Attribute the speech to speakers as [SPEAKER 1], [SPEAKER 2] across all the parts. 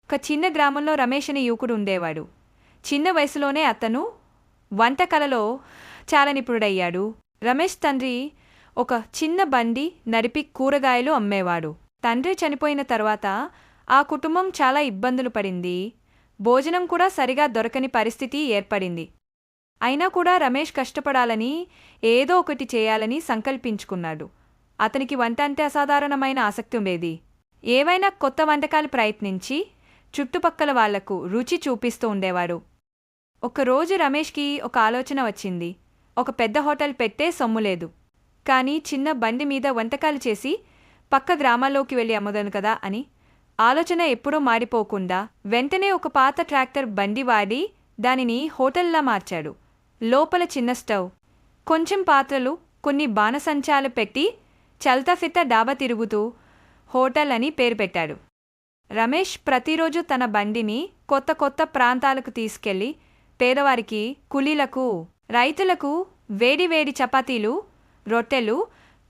[SPEAKER 1] ఒక చిన్న గ్రామంలో రమేష్ అనే యువకుడు ఉండేవాడు. చిన్న వయసులోనే అతను వంటకలలో చాలా నిపుణుడయ్యాడు. రమేష్ తండ్రి ఒక చిన్న బండి నడిపి కూరగాయలు అమ్మేవాడు. తండ్రి చనిపోయిన తర్వాత ఆ కుటుంబం చాలా ఇబ్బందులు పడింది. భోజనం కూడా సరిగా దొరకని పరిస్థితి ఏర్పడింది. అయినా కూడా రమేష్ కష్టపడాలని, ఏదో ఒకటి చేయాలని సంకల్పించుకున్నాడు. అతనికి వంట అంటే అసాధారణమైన ఆసక్తి ఉండేది. ఏవైనా కొత్త వంటకాలు ప్రయత్నించి చుట్టుపక్కల వాళ్లకు రుచి చూపిస్తూ ఉండేవాడు. ఒకరోజు రమేష్కి ఒక ఆలోచన వచ్చింది. ఒక పెద్ద హోటల్ పెట్టే సొమ్ము లేదు, కానీ చిన్న బండి మీద వంటకాలు చేసి పక్క గ్రామాల్లోకి వెళ్ళి అమ్మదను కదా అని. ఆలోచన ఎప్పుడూ మారిపోకుండా వెంటనే ఒక పాత ట్రాక్టర్ బండి వాడి దానిని హోటల్లా మార్చాడు. లోపల చిన్న స్టవ్, కొంచెం పాత్రలు, కొన్ని బాణసంచాలు పెట్టి చల్తాఫితా డాబా తిరుగుతూ హోటల్ అని పేరు పెట్టాడు. రమేష్ ప్రతిరోజు తన బండిని కొత్త కొత్త ప్రాంతాలకు తీసుకెళ్లి పేదవారికి, కూలీలకు, రైతులకు వేడివేడి చపాతీలు, రొట్టెలు,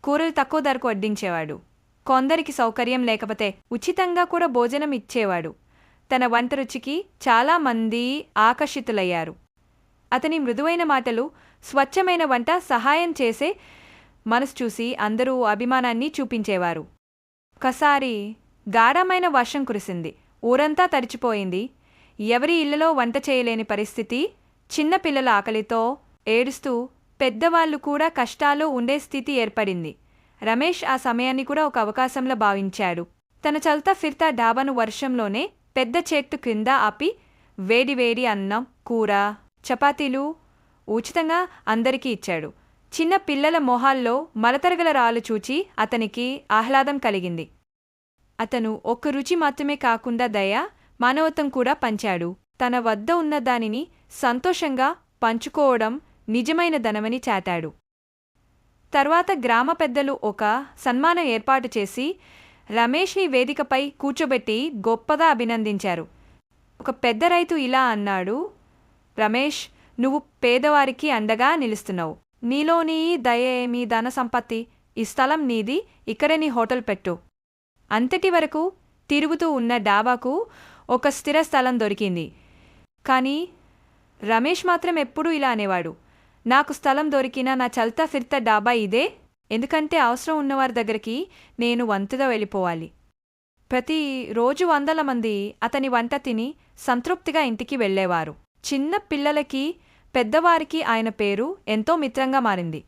[SPEAKER 1] కూరలు తక్కువ ధరకు వడ్డించేవాడు. కొందరికి సౌకర్యం లేకపోతే ఉచితంగా కూడా భోజనం ఇచ్చేవాడు. తన వంట రుచికి చాలా మంది ఆకర్షితులయ్యారు. అతని మృదువైన మాటలు, స్వచ్ఛమైన వంట, సహాయం చేసే మనసు చూసి అందరూ అభిమానాన్ని చూపించేవారు. ఒకసారి గాఢమైన వర్షం కురిసింది. ఊరంతా తడిచిపోయింది. ఎవరి ఇళ్లలో వంట చేయలేని పరిస్థితి. చిన్న పిల్లల ఆకలితో ఏడుస్తూ, పెద్దవాళ్లు కూడా కష్టాలు ఉండే స్థితి ఏర్పడింది. రమేష్ ఆ సమయాన్ని కూడా ఒక అవకాశంలా భావించాడు. తన చల్తా ఫిర్తా డాబాను వర్షంలోనే పెద్ద చెట్టు క్రింద ఆపి వేడివేడి అన్నం, కూర, చపాతీలు ఉచితంగా అందరికీ ఇచ్చాడు. చిన్న పిల్లల మొహాల్లో మలతరగల రాళ్ళు చూచి అతనికి ఆహ్లాదం కలిగింది. అతను ఒక్క రుచి మాత్రమే కాకుండా దయ, మానవత్వం కూడా పంచాడు. తన వద్ద ఉన్న దానిని సంతోషంగా పంచుకోవడం నిజమైన ధనమని చాటాడు. తర్వాత గ్రామ పెద్దలు ఒక సన్మానం ఏర్పాటు చేసి రమేష్ని వేదికపై కూర్చోబెట్టి గొప్పగా అభినందించారు. ఒక పెద్ద రైతు ఇలా అన్నాడు: రమేష్, నువ్వు పేదవారికి అండగా నిలుస్తున్నావు. నీలోని దయే మీ ధన సంపత్తి. ఈ స్థలం నీది, ఇక్కడే నీ హోటల్ పెట్టు. అంతటి వరకు తిరుగుతూ ఉన్న డాబాకు ఒక స్థిర స్థలం దొరికింది. కానీ రమేష్ మాత్రం ఎప్పుడూ ఇలా అనేవాడు: నాకు స్థలం దొరికినా నా చల్తా ఫిర్తా డాబా ఇదే, ఎందుకంటే అవసరం ఉన్నవారి దగ్గరికి నేను వంతుగా వెళ్ళిపోవాలి. ప్రతిరోజు వందల మంది అతని వంట తిని సంతృప్తిగా ఇంటికి వెళ్లేవారు. చిన్న పిల్లలకి, పెద్దవారికి ఆయన పేరు ఎంతో మిత్రంగా మారింది.